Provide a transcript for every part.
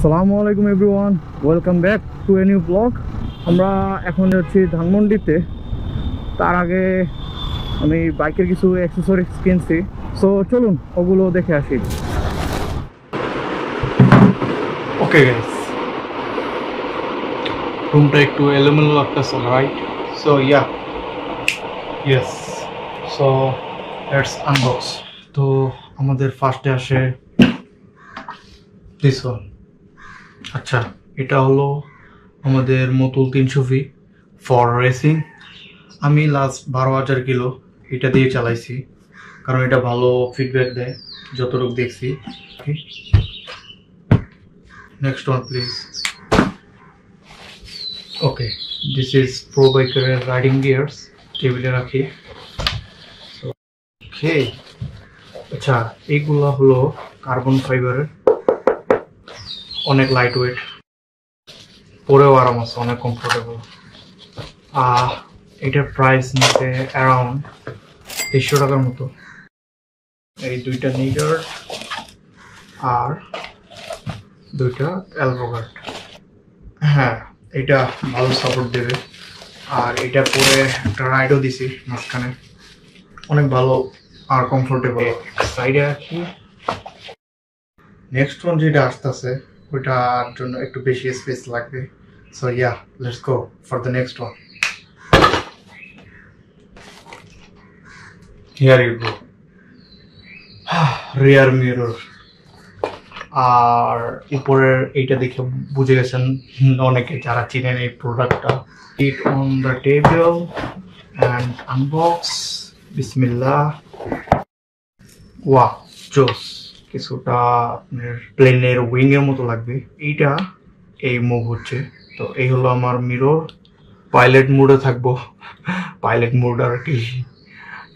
আসসালামু আলাইকুম everyone, welcome back to a new blog. আমরা এখন যাচ্ছি ধানমন্ডিতে। তার আগে আমি বাইকের কিছু অ্যাক্সেসরিজ কিনছি, সো চলুন ওগুলো দেখে আসি। ওকে গাইস, রুমটা একটু এলোমেলো লাগতেছে, right? So yes, so let's unbox. তো আমাদের ফার্স্টে আসে দিস ওয়ান। আচ্ছা, এটা হলো আমাদের মতুল 300V ফর রেসিং। আমি লাস্ট 12,000 কিলো এটা দিয়ে চালাইছি, কারণ এটা ভালো ফিডব্যাক দেয় যতটুকু দেখছি। Next one please. Okay, this is pro বাইকারের রাইডিং গিয়ার্স, টেবিলে রাখি। ওকে, আচ্ছা এইগুলো হলো কার্বন ফাইবারের, অনেক লাইট ওয়েট, পরেও আরাম আছে, অনেক কমফোর্টেবল। এটার প্রাইস নিতে অ্যারাউন্ড 300 টাকার মতো। এই দুইটা নিডার আর দুইটা এলবো গার্ড। হ্যাঁ, এটা ভালো সাপোর্ট দেবে। আর এটা পরে একটা রাইডও দিছি মাঝখানে, অনেক ভালো আর কমফোর্টেবল। সাইডে রাখি। নেক্সট ওয়ান যেটা আসতেছে ওইটার জন্য একটু বেশি স্পেস লাগবে। So let's go for the next one. Here you go. Rear mirror. আর উপরের এইটা দেখে বুঝে গেছেন অনেকে যারা চিনেন এই প্রোডাক্টটা। It on the table and unbox. বিসমিল্লাহ। ওয়াও, জোস। কিছুটা আপনার প্লেনের উইং এর মতো লাগবে। এইটা এই মুভ হচ্ছে। তো এই হলো আমার মিরর। পাইলট মোডে থাকবো, পাইলট মোড আর কি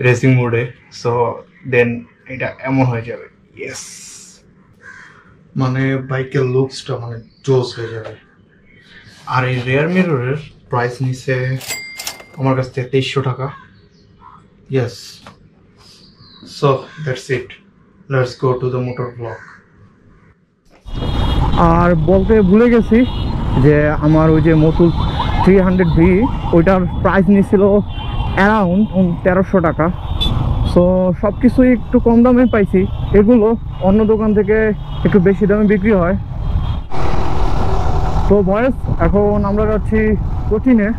রেসিং মোডে। সো দেন এটা এমন হয়ে যাবে। ইয়েস, মানে বাইকের লুকসটা মানে জোস হয়ে যাবে। আর এই রিয়ার মিররের প্রাইস নিচ্ছে আমার কাছ থেকে 2300 টাকা। Yes, so that's it. Let's go to the motor blog. আর বলতে ভুলে গেছি যে আমার ওই যে মতুল 300V ওইটার প্রাইস নিয়েছিল অ্যারাউন্ড 1300 টাকা। সো সব কিছুই একটু কম দামে পাইছি। এগুলো অন্য দোকান থেকে একটু বেশি দামে বিক্রি হয়। তো বয়েস, এখন আমরা যাচ্ছি কোচিংয়ে।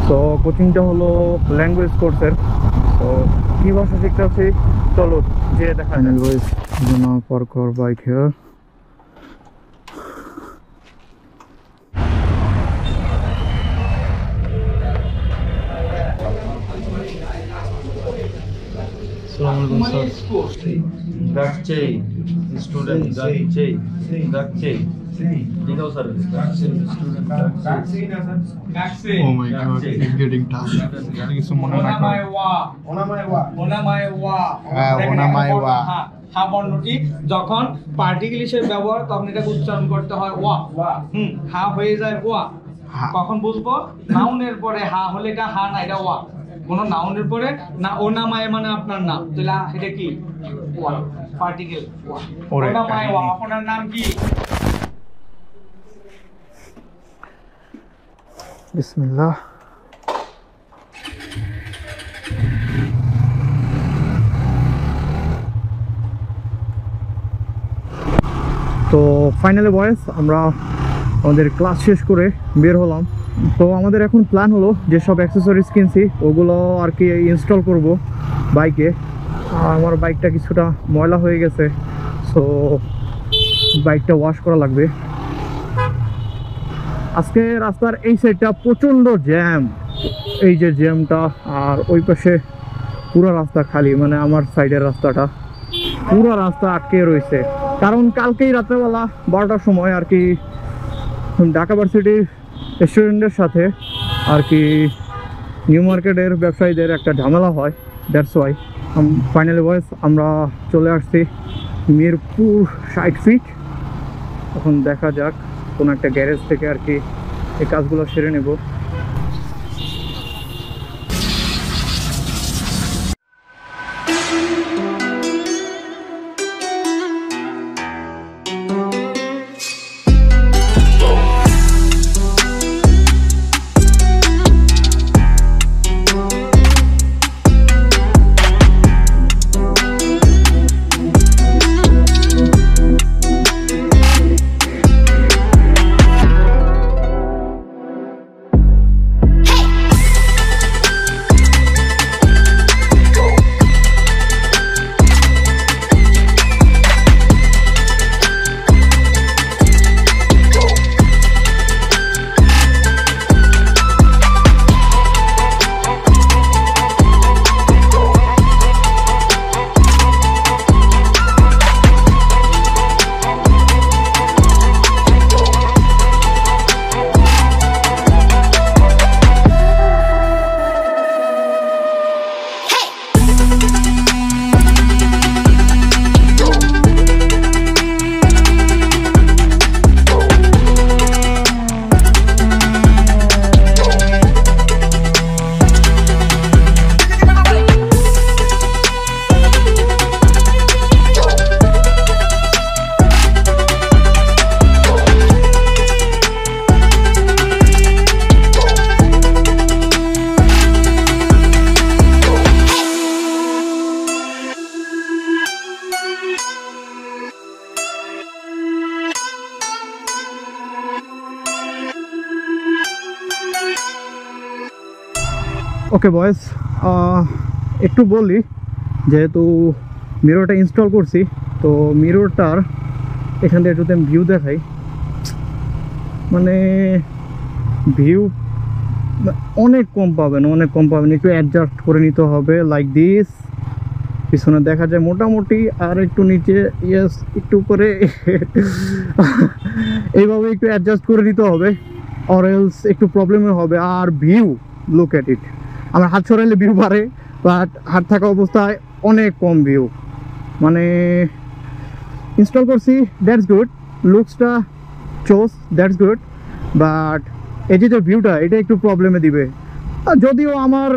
তো কোচিংটা হলো ল্যাঙ্গুয়েজ কোর্সের। তো কী ভাষা শিখতে আছি চলো যে দেখা যায়। বয়েস, পার্ক আওয়ার বাইক হিয়ার। যখন পার্টিকেল হিসেবে ব্যবহার তখন এটাকে উচ্চারণ করতে হয় ওয়া। হা হয়ে যায় ওয়া। কখন বুঝবো? নাউনের পরে হা হলে এটা হা না, এটা ওয়া। কোন নাউনের পরে না ওনামায় মানে আপনার নাম, তাহলে এটা কি? ওয়া, পার্টিকেল ওয়া। ওনামায় ওয়া। আপনার নাম কি? বিসমিল্লাহ। তো ফাইনালি বয়েস, আমরা আমাদের ক্লাস শেষ করে বের হলাম। তো আমাদের এখন প্ল্যান হলো যেসব অ্যাক্সেসরিজ কিনছি ওগুলো আর কি ইনস্টল করব বাইকে। আমার বাইকটা কিছুটা ময়লা হয়ে গেছে, সো বাইকটা ওয়াশ করা লাগবে। আজকে রাস্তার এই সাইডটা প্রচণ্ড জ্যাম, এই যে জ্যামটা। আর ওই পাশে পুরো রাস্তা খালি, মানে আমার সাইডের রাস্তাটা পুরো রাস্তা আটকে রয়েছে। কারণ কালকেই রাত্রেবেলা 12টার সময় আর কি ঢাকা ভার্সিটির স্টুডেন্টদের সাথে আর কি নিউ মার্কেটের ব্যবসায়ীদের একটা ঝামেলা হয়। দ্যাটস ওয়াই ফাইনালি বয়েস আমরা চলে আসছি মিরপুর 60 ফিট। এখন দেখা যাক কোনো একটা গ্যারেজ থেকে আর কি এই কাজগুলো সেরে নেব। ওকে বয়েস, একটু বলি, যেহেতু মিররটা ইনস্টল করছি, তো মিররটার এখান থেকে একটু ভিউ দেখাই। মানে ভিউ অনেক কম পাবেন, অনেক কম পাবেন। একটু অ্যাডজাস্ট করে নিতে হবে, লাইক দিস। পিছনে দেখা যায় মোটামুটি, আর একটু নিচে, ইয়েস একটু করে এইভাবে একটু অ্যাডজাস্ট করে নিতে হবে, অর এলস একটু প্রবলেমে হবে। আর ভিউ, লুক এট ইট। আমার হাত সরাইলে ভিউ বাড়ে, বাট হাত থাকা অবস্থায় অনেক কম ভিউ। মানে ইনস্টল করছি, দ্যাটস গুড, লুকসটা চোস, দ্যাটস গুড, বাট এই যে ভিউটা, এটা একটু প্রবলেমে দিবে। যদিও আমার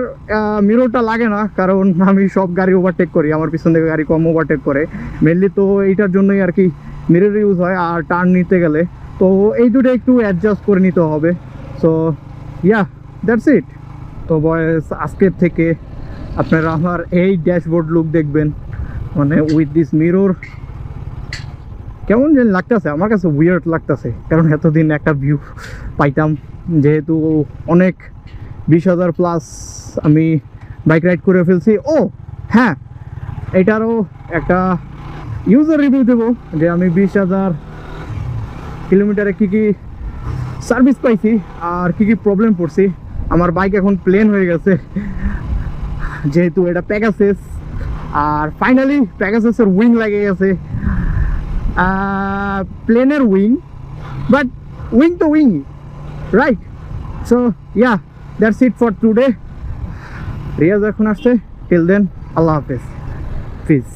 মিররটা লাগে না, কারণ আমি সব গাড়ি ওভারটেক করি, আমার পিছন থেকে গাড়ি কম ওভারটেক করে মেনলি, তো এইটার জন্যই আর কি মিরর ইউজ হয়। আর টার্ন নিতে গেলে তো এই দুটো একটু অ্যাডজাস্ট করে নিতে হবে। সো ইয়া, দ্যাটস ইট। তো বয়েস, আজকের থেকে আপনারা আমার এই ড্যাশবোর্ড লুক দেখবেন, মানে উইথ দিস মিরর। কেমন যেন লাগতেছে, আমার কাছে উইয়ার্ড লাগতেছে, কারণ এতদিন একটা ভিউ পাইতাম, যেহেতু অনেক 20,000 প্লাস আমি বাইক রাইড করে ফেলছি। ও হ্যাঁ, এটারও একটা ইউজার রিভিউ দেবো, যে আমি 20,000 কিলোমিটারে কী কী সার্ভিস পাইছি আর কী কী প্রবলেম পড়ছি। আমার বাইক এখন প্লেন হয়ে গেছে, যেহেতু এটা প্যাগাসেস, আর ফাইনালি প্যাগাসেসের উইং লেগে গেছে। প্লেনের উইং, বাট উইং তো wing, right? So yeah, that's it for today. Riaz এখন আসছে, টিল দেন আল্লাহ হাফেজ, পিস।